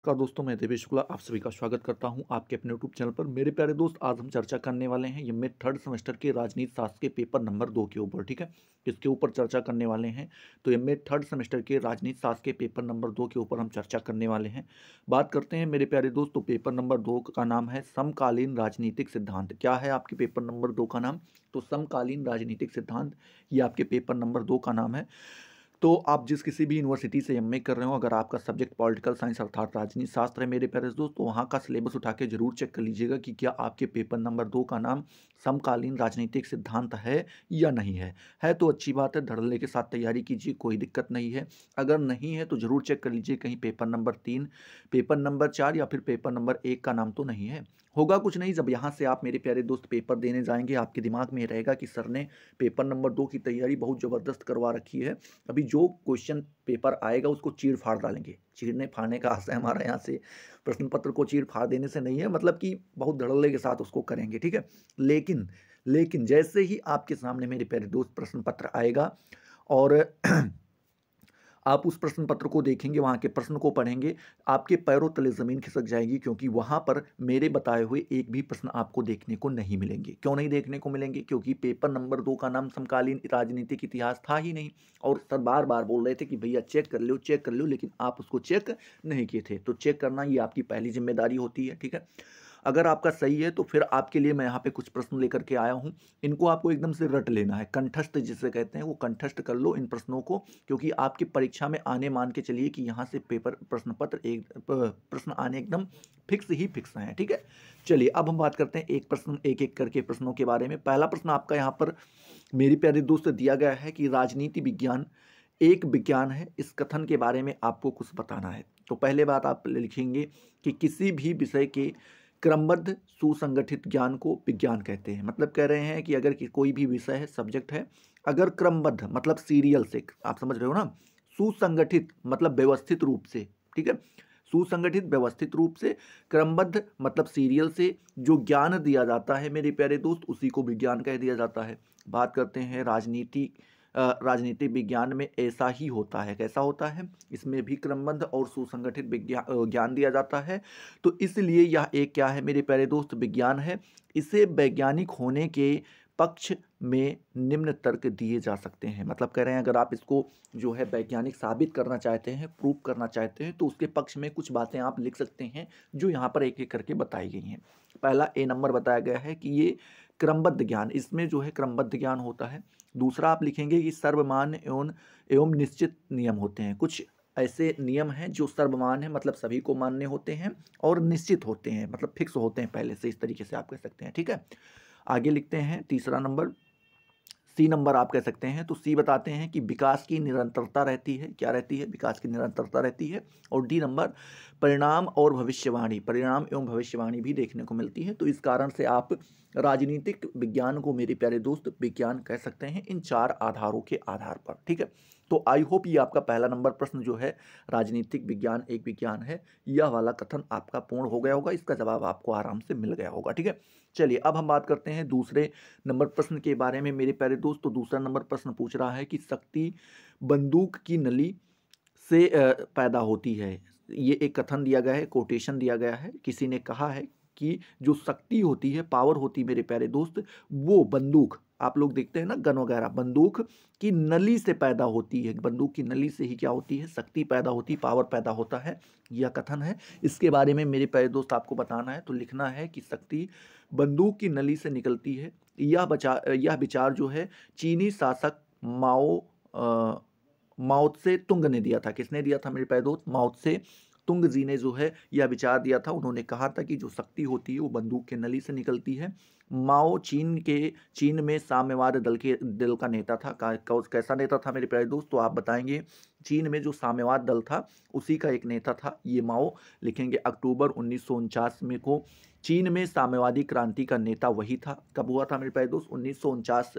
नमस्कार दोस्तों, मैं देवेश शुक्ला आप सभी का स्वागत करता हूं आपके अपने यूट्यूब चैनल पर। मेरे प्यारे दोस्त, आज हम चर्चा करने वाले हैं एमए थर्ड सेमेस्टर के राजनीति शास्त्र के पेपर नंबर 2 के ऊपर। ठीक है, इसके ऊपर चर्चा करने वाले हैं। तो एमए थर्ड सेमेस्टर के राजनीति शास्त्र के पेपर नंबर 2 के ऊपर हम चर्चा करने वाले हैं। बात करते हैं मेरे प्यारे दोस्त। तो पेपर नंबर 2 का नाम है समकालीन राजनीतिक सिद्धांत। क्या है आपके पेपर नंबर 2 का नाम? तो समकालीन राजनीतिक सिद्धांत, ये आपके पेपर नंबर 2 का नाम है। तो आप जिस किसी भी यूनिवर्सिटी से एमए कर रहे हो, अगर आपका सब्जेक्ट पॉलिटिकल साइंस अर्थात राजनीति शास्त्र है मेरे प्यारे दोस्त, तो वहाँ का सिलेबस उठा के जरूर चेक कर लीजिएगा कि क्या आपके पेपर नंबर 2 का नाम समकालीन राजनीतिक सिद्धांत है या नहीं है तो अच्छी बात है, धड़ल्ले के साथ तैयारी कीजिए, कोई दिक्कत नहीं है। अगर नहीं है तो जरूर चेक कर लीजिए कहीं पेपर नंबर 3, पेपर नंबर 4 या फिर पेपर नंबर 1 का नाम तो नहीं है। होगा कुछ नहीं, जब यहाँ से आप मेरे प्यारे दोस्त पेपर देने जाएंगे आपके दिमाग में रहेगा कि सर ने पेपर नंबर 2 की तैयारी बहुत ज़बरदस्त करवा रखी है। अभी जो क्वेश्चन पेपर आएगा उसको चीर फाड़ डालेंगे। चीरने फाड़ने का आशय हमारा यहाँ से प्रश्न पत्र को चीर फाड़ देने से नहीं है, मतलब कि बहुत धड़ल्ले के साथ उसको करेंगे। ठीक है, लेकिन लेकिन जैसे ही आपके सामने मेरे प्यारे दोस्त प्रश्न पत्र आएगा और आप उस प्रश्न पत्र को देखेंगे, वहाँ के प्रश्न को पढ़ेंगे, आपके पैरों तले ज़मीन खिसक जाएगी, क्योंकि वहाँ पर मेरे बताए हुए एक भी प्रश्न आपको देखने को नहीं मिलेंगे। क्यों नहीं देखने को मिलेंगे? क्योंकि पेपर नंबर 2 का नाम समकालीन राजनीतिक इतिहास था ही नहीं। और सर बार बार बोल रहे थे कि भैया चेक कर लो चेक कर लो, लेकिन आप उसको चेक नहीं किए थे। तो चेक करना ये आपकी पहली जिम्मेदारी होती है। ठीक है, अगर आपका सही है तो फिर आपके लिए मैं यहाँ पे कुछ प्रश्न लेकर के आया हूँ। इनको आपको एकदम से रट लेना है, कंठस्थ जिसे कहते हैं, वो कंठस्थ कर लो इन प्रश्नों को, क्योंकि आपकी परीक्षा में आने, मान के चलिए कि यहाँ से पेपर प्रश्न पत्र प्रश्न आने एकदम फिक्स ही फिक्स हैं। ठीक है, चलिए अब हम बात करते हैं एक प्रश्न एक एक करके प्रश्नों के बारे में। पहला प्रश्न आपका यहाँ पर मेरी प्यारे दोस्त दिया गया है कि राजनीति विज्ञान एक विज्ञान है, इस कथन के बारे में आपको कुछ बताना है। तो पहले बात आप लिखेंगे कि किसी भी विषय के क्रमबद्ध सुसंगठित ज्ञान को विज्ञान कहते हैं। मतलब कह रहे हैं कि अगर कोई भी विषय है, सब्जेक्ट है, अगर क्रमबद्ध मतलब सीरियल से, आप समझ रहे हो ना, सुसंगठित मतलब व्यवस्थित रूप से, ठीक है, सुसंगठित व्यवस्थित रूप से, क्रमबद्ध मतलब सीरियल से जो ज्ञान दिया जाता है मेरे प्यारे दोस्त, उसी को विज्ञान कह दिया जाता है। बात करते हैं राजनीतिक विज्ञान में ऐसा ही होता है। कैसा होता है? इसमें भी क्रमबद्ध और सुसंगठित ज्ञान दिया जाता है। तो इसलिए यह एक क्या है मेरे प्यारे दोस्त? विज्ञान है। इसे वैज्ञानिक होने के पक्ष में निम्न तर्क दिए जा सकते हैं। मतलब कह रहे हैं अगर आप इसको जो है वैज्ञानिक साबित करना चाहते हैं, प्रूव करना चाहते हैं, तो उसके पक्ष में कुछ बातें आप लिख सकते हैं जो यहाँ पर एक एक करके बताई गई हैं। पहला ए नंबर बताया गया है कि ये क्रमबद्ध ज्ञान, इसमें जो है क्रमबद्ध ज्ञान होता है। दूसरा आप लिखेंगे कि सर्वमान्य एवं निश्चित नियम होते हैं। कुछ ऐसे नियम हैं जो सर्वमान्य है, मतलब सभी को मान्य होते हैं, और निश्चित होते हैं मतलब फिक्स होते हैं पहले से, इस तरीके से आप कह सकते हैं। ठीक है, आगे लिखते हैं तीसरा नंबर, सी नंबर आप कह सकते हैं। तो सी बताते हैं कि विकास की निरंतरता रहती है। क्या रहती है? विकास की निरंतरता रहती है। और डी नंबर, परिणाम और भविष्यवाणी, परिणाम एवं भविष्यवाणी भी देखने को मिलती है। तो इस कारण से आप राजनीतिक विज्ञान को मेरे प्यारे दोस्त विज्ञान कह सकते हैं, इन 4 आधारों के आधार पर। ठीक है, तो आई होप ये आपका पहला नंबर प्रश्न जो है राजनीतिक विज्ञान एक विज्ञान है, यह वाला कथन आपका पूर्ण हो गया होगा, इसका जवाब आपको आराम से मिल गया होगा। ठीक है, चलिए अब हम बात करते हैं दूसरे नंबर प्रश्न के बारे में मेरे प्यारे दोस्त। तो दूसरा नंबर प्रश्न पूछ रहा है कि शक्ति बंदूक की नली से पैदा होती है। ये एक कथन दिया गया है, कोटेशन दिया गया है। किसी ने कहा है कि जो शक्ति होती है, पावर होती है मेरे प्यारे दोस्त, वो बंदूक, आप लोग देखते हैं ना गन वगैरह, बंदूक की नली से पैदा होती है। बंदूक की नली से ही क्या होती है? शक्ति पैदा होती है, पावर पैदा होता है, यह कथन है। इसके बारे में मेरे प्यारे दोस्त आपको बताना है, तो लिखना है कि शक्ति बंदूक की नली से निकलती है। यह विचार जो है चीनी शासक माओ त्से तुंग ने दिया था। किसने दिया था मेरे प्यारे दोस्त? माओ त्से तुंग जी ने जो है यह विचार दिया था। उन्होंने कहा था कि जो शक्ति होती है वो बंदूक के नली से निकलती है। माओ चीन में साम्यवाद दल का नेता था। कैसा नेता था मेरे प्यारे दोस्त? तो आप बताएंगे चीन में जो साम्यवाद दल था उसी का एक नेता था ये माओ। लिखेंगे अक्टूबर 1949 में को चीन में साम्यवादी क्रांति का नेता वही था। कब हुआ था मेरे प्यारे दोस्त? 1949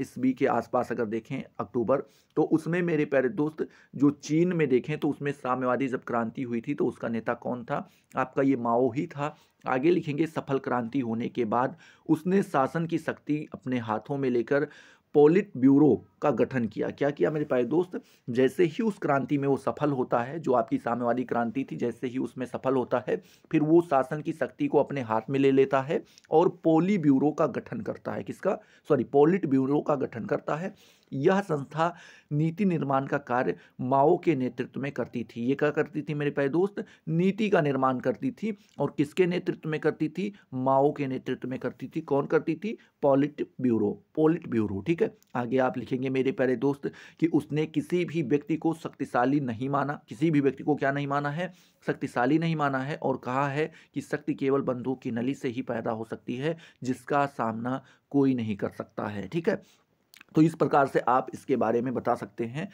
ईस्वी के आसपास अगर देखें अक्टूबर, तो उसमें मेरे प्यारे दोस्त जो चीन में देखें तो उसमें साम्यवादी जब क्रांति हुई थी तो उसका नेता कौन था? आपका ये माओ ही था। आगे लिखेंगे सफल क्रांति होने के बाद उसने शासन की शक्ति अपने हाथों में लेकर पोलिट ब्यूरो का गठन किया। क्या किया मेरे प्यारे दोस्त, जैसे ही उस क्रांति में वो सफल होता है, जो आपकी साम्यवादी क्रांति थी, जैसे ही उसमें सफल होता है, फिर वो शासन की शक्ति को अपने हाथ में ले लेता है और पोली ब्यूरो का गठन करता है। किसका? सॉरी, पोलिट ब्यूरो का गठन करता है। यह संस्था नीति निर्माण का कार्य माओ के नेतृत्व में करती थी। ये क्या करती थी मेरे प्यारे दोस्त? नीति का निर्माण करती थी। और किसके नेतृत्व में करती थी? माओ के नेतृत्व में करती थी। कौन करती थी? पोलिट ब्यूरो, पोलिट ब्यूरो। ठीक है, आगे आप लिखेंगे मेरे प्यारे दोस्त कि उसने किसी भी व्यक्ति को शक्तिशाली नहीं माना। किसी भी व्यक्ति को क्या नहीं माना है? शक्तिशाली नहीं माना है। और कहा है कि शक्ति केवल बंदूक की नली से ही पैदा हो सकती है, जिसका सामना कोई नहीं कर सकता है। ठीक है, तो इस प्रकार से आप इसके बारे में बता सकते हैं।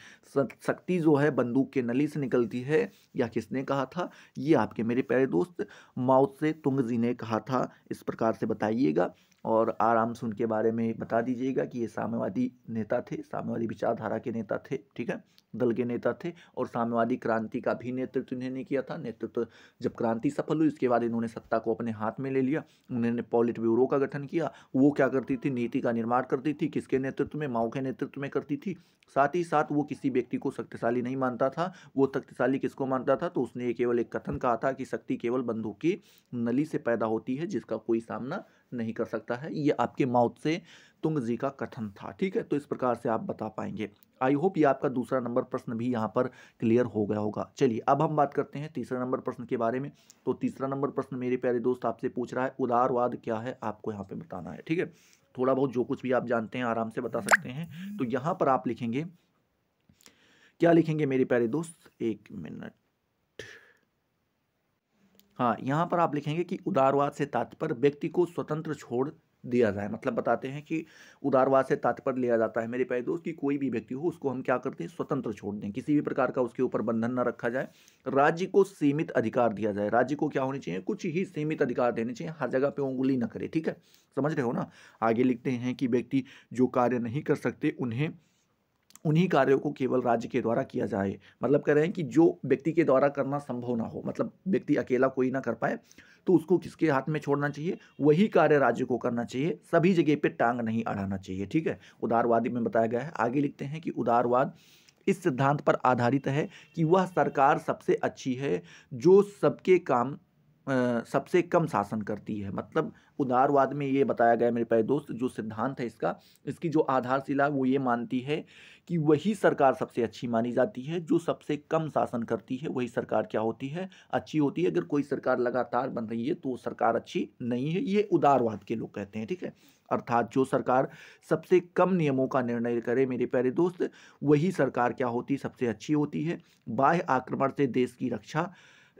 शक्ति जो है बंदूक के नली से निकलती है, या किसने कहा था? ये आपके मेरे प्यारे दोस्त माओ से तुंग जी ने कहा था। इस प्रकार से बताइएगा और आराम से उनके बारे में बता दीजिएगा कि ये साम्यवादी नेता थे, साम्यवादी विचारधारा के नेता थे। ठीक है, दल के नेता थे और साम्यवादी क्रांति का भी नेतृत्व इन्होंने किया था। नेतृत्व जब क्रांति सफल हुई, इसके बाद इन्होंने सत्ता को अपने हाथ में ले लिया। उन्होंने पोलिट ब्यूरो का गठन किया। वो क्या करती थी? नीति का निर्माण करती थी। किसके नेतृत्व में? माओ के नेतृत्व में करती थी। साथ ही साथ वो किसी व्यक्ति को शक्तिशाली नहीं मानता था। वो शक्तिशाली किसको मानता था? तो उसने केवल एक कथन कहा था कि शक्ति केवल बंदूक की नली से पैदा होती है, जिसका कोई सामना नहीं कर सकता है। ये आपके माओ से तुंग जी का कथन था। ठीक है, तो इस प्रकार से आप बता पाएंगे। आई होप ये आपका दूसरा नंबर प्रश्न भी यहाँ पर क्लियर हो गया होगा। चलिए अब हम बात करते हैं तीसरा नंबर प्रश्न के बारे में। तो तीसरा नंबर प्रश्न मेरे प्यारे दोस्त आपसे पूछ रहा है उदारवाद क्या है, आपको यहाँ पे बताना है। ठीक है, थोड़ा बहुत जो कुछ भी आप जानते हैं आराम से बता सकते हैं। तो यहाँ पर आप लिखेंगे, क्या लिखेंगे मेरे प्यारे दोस्त? एक मिनट। हाँ, यहाँ पर आप लिखेंगे कि उदारवाद से तात्पर्य व्यक्ति को स्वतंत्र छोड़ दिया जाए। मतलब बताते हैं कि उदारवाद से तात्पर्य लिया जाता है मेरे प्यारे दोस्त कि कोई भी व्यक्ति हो, उसको हम क्या करते हैं? स्वतंत्र छोड़ दें, किसी भी प्रकार का उसके ऊपर बंधन न रखा जाए। राज्य को सीमित अधिकार दिया जाए। राज्य को क्या होने चाहिए? कुछ ही सीमित अधिकार देने चाहिए, हर जगह पे उंगली न करे। ठीक है, समझ रहे हो ना? आगे लिखते हैं कि व्यक्ति जो कार्य नहीं कर सकते उन्हीं कार्यों को केवल राज्य के द्वारा किया जाए। मतलब कह रहे हैं कि जो व्यक्ति के द्वारा करना संभव ना हो, मतलब व्यक्ति अकेला कोई ना कर पाए, तो उसको किसके हाथ में छोड़ना चाहिए? वही कार्य राज्य को करना चाहिए। सभी जगह पे टांग नहीं अड़ाना चाहिए। ठीक है, उदारवादी में बताया गया है। आगे लिखते हैं कि उदारवाद इस सिद्धांत पर आधारित है कि वह सरकार सबसे अच्छी है जो सबके काम सबसे कम शासन करती है। मतलब उदारवाद में ये बताया गया मेरे प्यारे दोस्त, जो सिद्धांत है इसकी जो आधारशिला वो ये मानती है कि वही सरकार सबसे अच्छी मानी जाती है जो सबसे कम शासन करती है। वही सरकार क्या होती है? अच्छी होती है। अगर कोई सरकार लगातार बन रही है तो वो सरकार अच्छी नहीं है, ये उदारवाद के लोग कहते हैं। ठीक है, अर्थात जो सरकार सबसे कम नियमों का निर्णय करे मेरे प्यारे दोस्त, वही सरकार क्या होती? सबसे अच्छी होती है। बाह्य आक्रमण से देश की रक्षा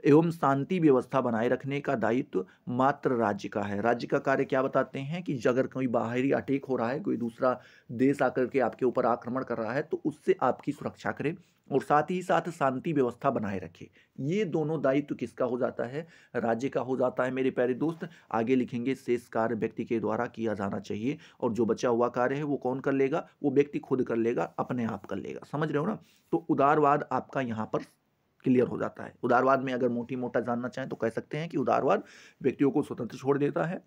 एवं शांति व्यवस्था बनाए रखने का दायित्व मात्र राज्य का है। राज्य का कार्य क्या बताते हैं कि अगर कोई बाहरी अटैक हो रहा है, कोई दूसरा देश आकर के आपके ऊपर आक्रमण कर रहा है, तो उससे आपकी सुरक्षा करे और साथ ही साथ शांति व्यवस्था बनाए रखे। ये दोनों दायित्व किसका हो जाता है? राज्य का हो जाता है मेरे प्यारे दोस्त। आगे लिखेंगे शेष कार्य व्यक्ति के द्वारा किया जाना चाहिए, और जो बचा हुआ कार्य है वो कौन कर लेगा? वो व्यक्ति खुद कर लेगा, अपने आप कर लेगा। समझ रहे हो ना? तो उदारवाद आपका यहाँ पर क्लियर हो जाता है। उदारवाद में अगर मोटी मोटा जानना चाहें तो कह सकते हैं कि उदारवाद व्यक्तियों को स्वतंत्र छोड़ देता है।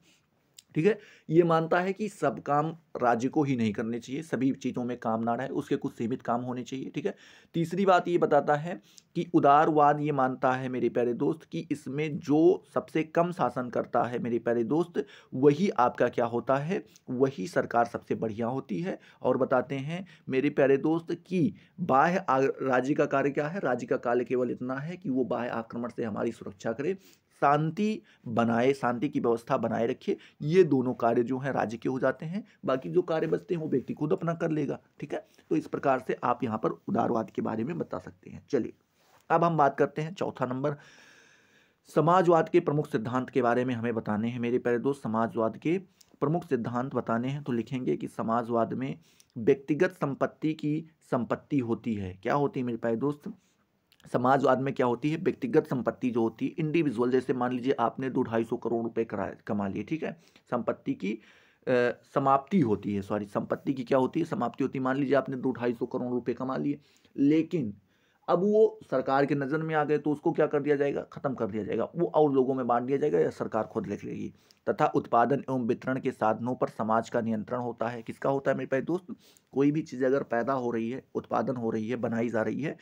ठीक है, ये मानता है कि सब काम राज्य को ही नहीं करने चाहिए, सभी चीज़ों में काम ना रहे, उसके कुछ सीमित काम होने चाहिए। ठीक है, तीसरी बात ये बताता है कि उदारवाद ये मानता है मेरे प्यारे दोस्त कि इसमें जो सबसे कम शासन करता है मेरे प्यारे दोस्त, वही आपका क्या होता है? वही सरकार सबसे बढ़िया होती है। और बताते हैं मेरे प्यारे दोस्त कि राज्य का कार्य क्या है? राज्य का कार्य केवल इतना है कि वो बाह्य आक्रमण से हमारी सुरक्षा करे, शांति की व्यवस्था बनाए रखे। ये दोनों कार्य जो है राज्य के हो जाते हैं। बाकी जो कार्य बचते हैं वो व्यक्ति खुद अपना कर लेगा। ठीक है, तो इस प्रकार से आप यहाँ पर उदारवाद के बारे में बता सकते हैं। चलिए अब हम बात करते हैं चौथा नंबर, समाजवाद के प्रमुख सिद्धांत के बारे में हमें बताने हैं मेरे प्यारे दोस्त। समाजवाद के प्रमुख सिद्धांत बताने हैं तो लिखेंगे कि समाजवाद में व्यक्तिगत संपत्ति की संपत्ति होती है। क्या होती है मेरे प्यारे दोस्त? समाजवाद में क्या होती है? व्यक्तिगत संपत्ति जो होती है, इंडिविजुअल, जैसे मान लीजिए आपने 200-250 करोड़ रुपए कमा लिए। ठीक है, संपत्ति की समाप्ति होती है। सॉरी, संपत्ति की क्या होती है? समाप्ति होती है। मान लीजिए आपने 200-250 करोड़ रुपए कमा लिए, लेकिन अब वो सरकार के नज़र में आ गए तो उसको क्या कर दिया जाएगा, खत्म कर दिया जाएगा, वो और लोगों में बांट दिया जाएगा या सरकार खुद लिख लेगी। तथा उत्पादन एवं वितरण के साधनों पर समाज का नियंत्रण होता है। किसका होता है मेरे प्यारे दोस्त? कोई भी चीज़ अगर पैदा हो रही है, उत्पादन हो रही है, बनाई जा रही है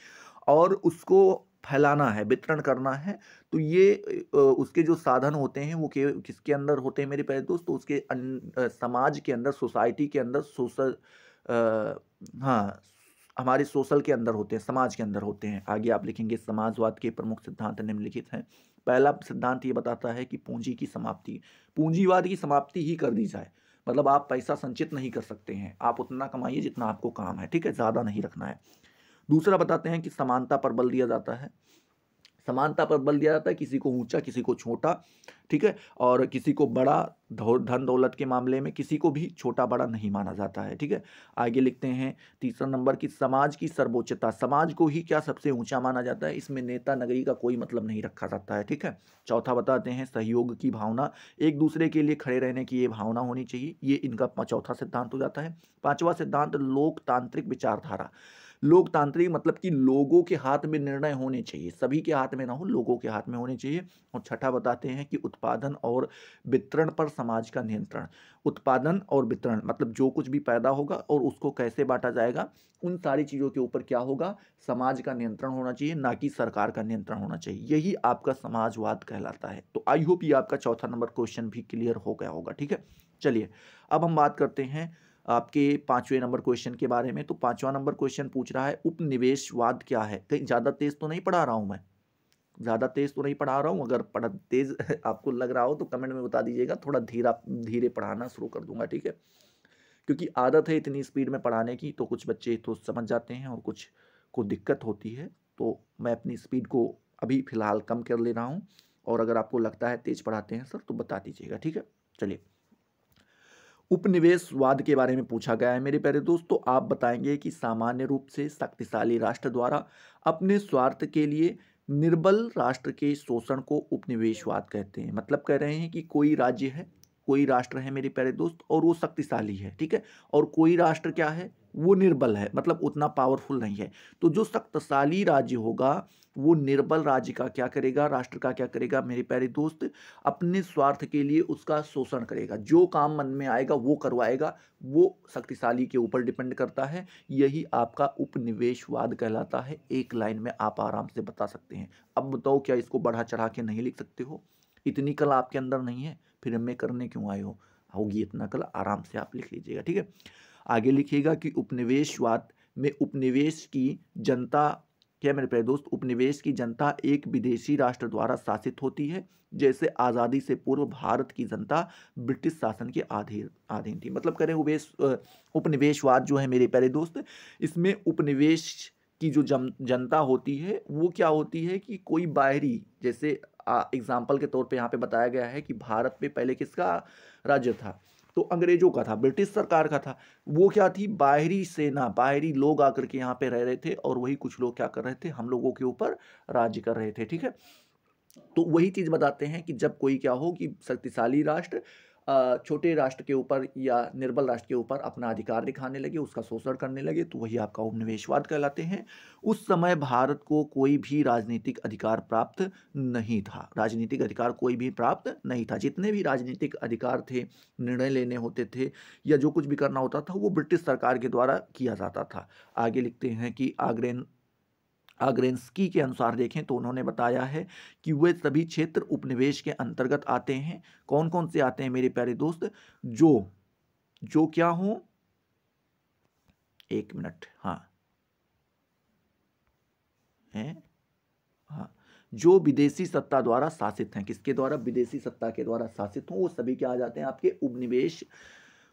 और उसको फैलाना है, वितरण करना है, तो ये उसके जो साधन होते हैं वो किसके अंदर होते हैं मेरे प्यारे दोस्त? तो उसके समाज के अंदर, सोसाइटी के अंदर, हाँ, हमारे सोशल के अंदर होते हैं, समाज के अंदर होते हैं। आगे आप लिखेंगे समाजवाद के प्रमुख सिद्धांत निम्नलिखित हैं। पहला सिद्धांत ये बताता है कि पूंजी की समाप्ति, पूंजीवाद की समाप्ति ही कर दी जाए। मतलब आप पैसा संचित नहीं कर सकते हैं, आप उतना कमाइए जितना आपको काम है, ठीक है, ज़्यादा नहीं रखना है। दूसरा बताते हैं कि समानता पर बल दिया जाता है। समानता पर बल दिया जाता है, किसी को ऊंचा, किसी को छोटा, ठीक है, और किसी को बड़ा धन दौलत के मामले में किसी को भी छोटा बड़ा नहीं माना जाता है, ठीक है। आगे लिखते हैं तीसरा नंबर की समाज की सर्वोच्चता, समाज को ही क्या सबसे ऊंचा माना जाता है, इसमें नेता नगरी का कोई मतलब नहीं रखा जाता है, ठीक है। चौथा बताते हैं सहयोग की भावना, एक दूसरे के लिए खड़े रहने की ये भावना होनी चाहिए, ये इनका चौथा सिद्धांत हो जाता है। पांचवा सिद्धांत लोकतांत्रिक विचारधारा, लोकतांत्रिक मतलब कि लोगों के हाथ में निर्णय होने चाहिए, सभी के हाथ में ना हो, लोगों के हाथ में होने चाहिए। और छठा बताते हैं कि उत्पादन और वितरण पर समाज का नियंत्रण, उत्पादन और वितरण मतलब जो कुछ भी पैदा होगा और उसको कैसे बांटा जाएगा, उन सारी चीज़ों के ऊपर क्या होगा, समाज का नियंत्रण होना चाहिए, ना कि सरकार का नियंत्रण होना चाहिए। यही आपका समाजवाद कहलाता है। तो आई होप ये आपका चौथा नंबर क्वेश्चन भी क्लियर हो गया होगा, ठीक है। चलिए अब हम बात करते हैं आपके पांचवें नंबर क्वेश्चन के बारे में। तो पांचवा नंबर क्वेश्चन पूछ रहा है उपनिवेशवाद क्या है। कहीं ज़्यादा तेज तो नहीं पढ़ा रहा हूँ मैं, ज़्यादा तेज तो नहीं पढ़ा रहा हूँ, अगर पढ़ा तेज आपको लग रहा हो तो कमेंट में बता दीजिएगा, थोड़ा धीरे पढ़ाना शुरू कर दूंगा, ठीक है। क्योंकि आदत है इतनी स्पीड में पढ़ाने की, तो कुछ बच्चे तो समझ जाते हैं और कुछ को दिक्कत होती है, तो मैं अपनी स्पीड को अभी फ़िलहाल कम कर ले रहा हूँ। और अगर आपको लगता है तेज पढ़ाते हैं सर तो बता दीजिएगा, ठीक है। चलिए उपनिवेशवाद के बारे में पूछा गया है मेरे प्यारे दोस्त। तो आप बताएंगे कि सामान्य रूप से शक्तिशाली राष्ट्र द्वारा अपने स्वार्थ के लिए निर्बल राष्ट्र के शोषण को उपनिवेशवाद कहते हैं। मतलब कह रहे हैं कि कोई राज्य है, कोई राष्ट्र है मेरे प्यारे दोस्त, और वो शक्तिशाली है, ठीक है, और कोई राष्ट्र क्या है, वो निर्बल है, मतलब उतना पावरफुल नहीं है। तो जो शक्तिशाली राज्य होगा वो निर्बल राज्य का क्या करेगा, राष्ट्र का क्या करेगा मेरे प्यारे दोस्त, अपने स्वार्थ के लिए उसका शोषण करेगा, जो काम मन में आएगा वो करवाएगा, वो शक्तिशाली के ऊपर डिपेंड करता है। यही आपका उपनिवेशवाद कहलाता है। एक लाइन में आप आराम से बता सकते हैं। अब बताओ क्या इसको बढ़ा चढ़ा के नहीं लिख सकते हो? इतनी कला आपके अंदर नहीं है, फिर एमए करने क्यों आए हो? होगी इतना कला, आराम से आप लिख लीजिएगा, ठीक है। आगे लिखिएगा कि उपनिवेशवाद में उपनिवेश की जनता क्या मेरे प्यारे दोस्त, उपनिवेश की जनता एक विदेशी राष्ट्र द्वारा शासित होती है, जैसे आज़ादी से पूर्व भारत की जनता ब्रिटिश शासन के अधीन थी। मतलब करें उपनिवेशवाद जो है मेरे प्यारे दोस्त, इसमें उपनिवेश की जो जनता होती है वो क्या होती है कि कोई बाहरी, जैसे एग्जाम्पल के तौर पे यहाँ पे बताया गया है कि भारत में पहले किसका राज्य था, तो अंग्रेजों का था, ब्रिटिश सरकार का था। वो क्या थी, बाहरी सेना, बाहरी लोग आकर के यहाँ पे रह रहे थे और वही कुछ लोग क्या कर रहे थे, हम लोगों के ऊपर राज्य कर रहे थे, ठीक है। तो वही चीज बताते हैं कि जब कोई क्या हो कि शक्तिशाली राष्ट्र छोटे राष्ट्र के ऊपर या निर्बल राष्ट्र के ऊपर अपना अधिकार दिखाने लगे, उसका शोषण करने लगे, तो वही आपका उपनिवेशवाद कहलाते हैं। उस समय भारत को कोई भी राजनीतिक अधिकार प्राप्त नहीं था, राजनीतिक अधिकार कोई भी प्राप्त नहीं था। जितने भी राजनीतिक अधिकार थे, निर्णय लेने होते थे या जो कुछ भी करना होता था वो ब्रिटिश सरकार के द्वारा किया जाता था। आगे लिखते हैं कि आग्रेंस्की के अनुसार देखें तो उन्होंने बताया है कि वे सभी क्षेत्र उपनिवेश के अंतर्गत आते हैं। कौन कौन से आते हैं मेरे प्यारे दोस्त, जो जो क्या हो, एक मिनट, हाँ है, हाँ, जो विदेशी सत्ता द्वारा शासित हैं, किसके द्वारा, विदेशी सत्ता के द्वारा शासित हों, वो सभी क्या आ जाते हैं, आपके उपनिवेश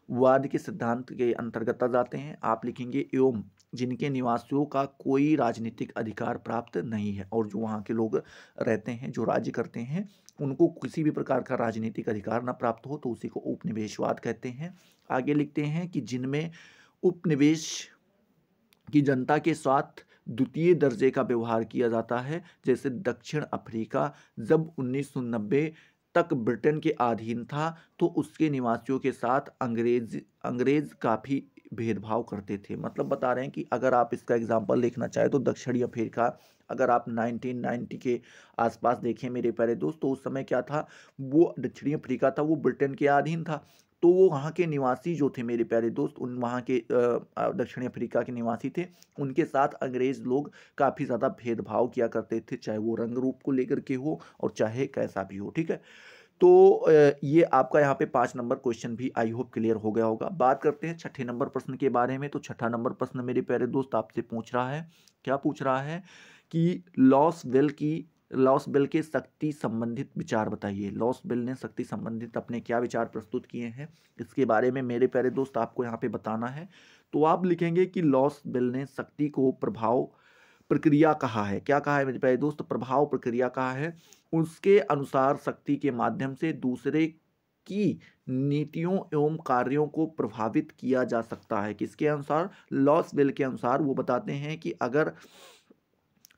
वाद के सिद्धांत के अंतर्गत आ जाते हैं। आप लिखेंगे एवं जिनके निवासियों का कोई राजनीतिक अधिकार प्राप्त नहीं है, और जो वहाँ के लोग रहते हैं, जो राज्य करते हैं, उनको किसी भी प्रकार का राजनीतिक अधिकार न प्राप्त हो, तो उसी को उपनिवेशवाद कहते हैं। आगे लिखते हैं कि जिनमें उपनिवेश की जनता के साथ द्वितीय दर्जे का व्यवहार किया जाता है, जैसे दक्षिण अफ्रीका जब 1990 तक ब्रिटेन के अधीन था, तो उसके निवासियों के साथ अंग्रेज काफ़ी भेदभाव करते थे। मतलब बता रहे हैं कि अगर आप इसका एग्जाम्पल देखना चाहें तो दक्षिणी अफ्रीका, अगर आप 1990 के आसपास देखें मेरे प्यारे दोस्त, तो उस समय क्या था, वो दक्षिणी अफ्रीका था, वो ब्रिटेन के अधीन था। तो वो वहाँ के निवासी जो थे मेरे प्यारे दोस्त, उन वहाँ के दक्षिणी अफ्रीका के निवासी थे, उनके साथ अंग्रेज लोग काफ़ी ज़्यादा भेदभाव किया करते थे, चाहे वो रंग रूप को लेकर के हो और चाहे कैसा भी हो। ठीक है, तो ये आपका यहाँ पे 5 नंबर क्वेश्चन भी आई होप क्लियर हो गया होगा। बात करते हैं छठे नंबर प्रश्न के बारे में। तो छठा नंबर प्रश्न मेरे प्यारे दोस्त आपसे पूछ रहा है, क्या पूछ रहा है कि लॉस बेल के शक्ति संबंधित विचार बताइए। लॉस बेल ने शक्ति संबंधित अपने क्या विचार प्रस्तुत किए हैं, इसके बारे में मेरे प्यारे दोस्त आपको यहाँ पे बताना है। तो आप लिखेंगे कि लॉस बेल ने शक्ति को प्रभाव प्रक्रिया कहा है। क्या कहा है मेरे प्यारे दोस्त? प्रभाव प्रक्रिया कहा है। उसके अनुसार शक्ति के माध्यम से दूसरे की नीतियों एवं कार्यों को प्रभावित किया जा सकता है। किसके अनुसार? लॉस बेल के अनुसार। वो बताते हैं कि अगर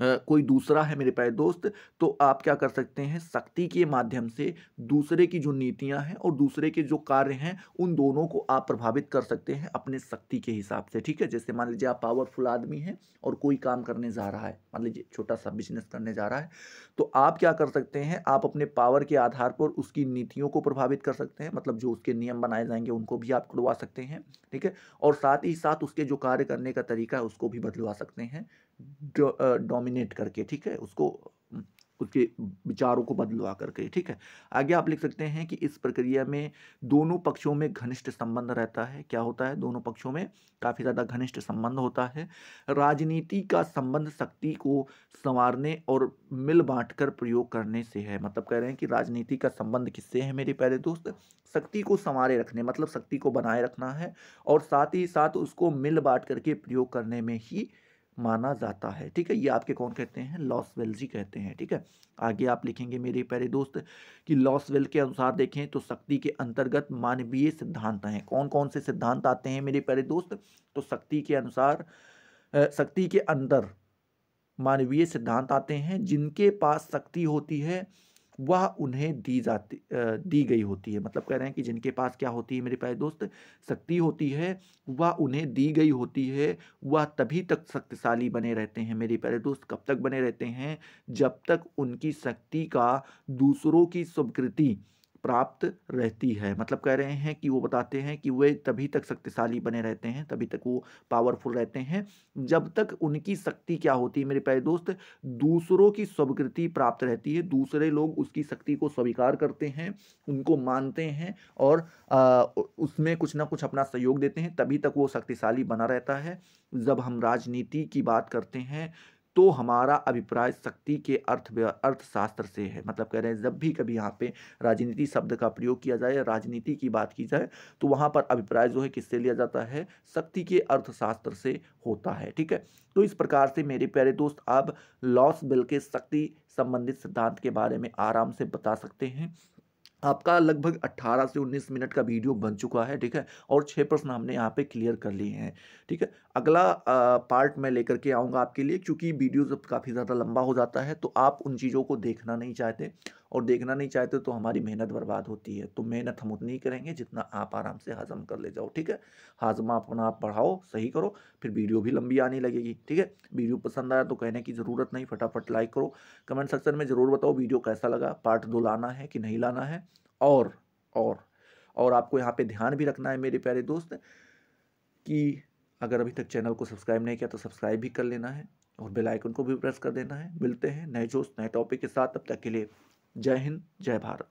कोई दूसरा है मेरे प्यारे दोस्त, तो आप क्या कर सकते हैं, शक्ति के माध्यम से दूसरे की जो नीतियां हैं और दूसरे के जो कार्य हैं, उन दोनों को आप प्रभावित कर सकते हैं अपने शक्ति के हिसाब से। ठीक है, जैसे मान लीजिए आप पावरफुल आदमी हैं और कोई काम करने जा रहा है, मान लीजिए छोटा सा बिजनेस करने जा रहा है, तो आप क्या कर सकते हैं, आप अपने पावर के आधार पर उसकी नीतियों को प्रभावित कर सकते हैं, मतलब जो उसके नियम बनाए जाएंगे उनको भी आप तोड़वा सकते हैं। ठीक है, और साथ ही साथ उसके जो कार्य करने का तरीका है उसको भी बदलवा सकते हैं, डोमिनेट करके। ठीक है, उसको उसके विचारों को बदलवा करके। ठीक है, आगे आप लिख सकते हैं कि इस प्रक्रिया में दोनों पक्षों में घनिष्ठ संबंध रहता है। क्या होता है? दोनों पक्षों में काफी ज्यादा घनिष्ठ संबंध होता है। राजनीति का संबंध शक्ति को संवारने और मिल बांटकर प्रयोग करने से है। मतलब कह रहे हैं कि राजनीति का संबंध किससे है मेरे प्यारे दोस्त? शक्ति को संवारे रखने, मतलब शक्ति को बनाए रखना है, और साथ ही साथ उसको मिल बांट करके प्रयोग करने में ही माना जाता है। ठीक है, ये आपके कौन कहते हैं? लॉसवेल जी कहते हैं। ठीक है, आगे आप लिखेंगे मेरे प्यारे दोस्त कि लॉसवेल के अनुसार देखें तो शक्ति के अंतर्गत मानवीय सिद्धांत हैं। कौन कौन से सिद्धांत आते हैं मेरे प्यारे दोस्त? तो शक्ति के अनुसार शक्ति के अंदर मानवीय सिद्धांत आते हैं। जिनके पास शक्ति होती है वह उन्हें दी गई होती है। मतलब कह रहे हैं कि जिनके पास क्या होती है मेरे प्यारे दोस्त? शक्ति होती है, वह उन्हें दी गई होती है। वह तभी तक शक्तिशाली बने रहते हैं मेरे प्यारे दोस्त। कब तक बने रहते हैं? जब तक उनकी शक्ति का दूसरों की स्वीकृति प्राप्त रहती है। मतलब कह रहे हैं कि वो बताते हैं कि वे तभी तक शक्तिशाली बने रहते हैं, तभी तक वो पावरफुल रहते हैं, जब तक उनकी शक्ति क्या होती है मेरे प्यारे दोस्त? दूसरों की स्वीकृति प्राप्त रहती है। दूसरे लोग उसकी शक्ति को स्वीकार करते हैं, उनको मानते हैं और उसमें कुछ ना कुछ अपना सहयोग देते हैं, तभी तक वो शक्तिशाली बना रहता है। जब हम राजनीति की बात करते हैं तो हमारा अभिप्राय शक्ति के अर्थशास्त्र से है। मतलब कह रहे हैं जब भी कभी यहाँ पे राजनीति शब्द का प्रयोग किया जाए या राजनीति की बात की जाए तो वहाँ पर अभिप्राय जो है किससे लिया जाता है? शक्ति के अर्थशास्त्र से होता है। ठीक है, तो इस प्रकार से मेरे प्यारे दोस्त आप लॉस बेल के शक्ति संबंधित सिद्धांत के बारे में आराम से बता सकते हैं। आपका लगभग 18 से 19 मिनट का वीडियो बन चुका है। ठीक है, और 6 प्रश्न हमने यहाँ पे क्लियर कर लिए हैं। ठीक है, अगला पार्ट मैं लेकर के आऊँगा आपके लिए, क्योंकि वीडियो जब काफ़ी ज़्यादा लंबा हो जाता है तो आप उन चीज़ों को देखना नहीं चाहते, और देखना नहीं चाहते तो हमारी मेहनत बर्बाद होती है। तो मेहनत हम उतनी ही करेंगे जितना आप आराम से हजम कर ले जाओ। ठीक है, हाजमा अपना आप बढ़ाओ, सही करो, फिर वीडियो भी लंबी आने लगेगी। ठीक है, वीडियो पसंद आया तो कहने की ज़रूरत नहीं, फटाफट लाइक करो। कमेंट सेक्शन में ज़रूर बताओ वीडियो कैसा लगा, पार्ट 2 लाना है कि नहीं लाना है। और और और आपको यहाँ पे ध्यान भी रखना है मेरे प्यारे दोस्त कि अगर अभी तक चैनल को सब्सक्राइब नहीं किया तो सब्सक्राइब भी कर लेना है और बेल आइकन को भी प्रेस कर देना है। मिलते हैं नए जोश नए टॉपिक के साथ, तब तक के लिए जय हिंद, जय भारत।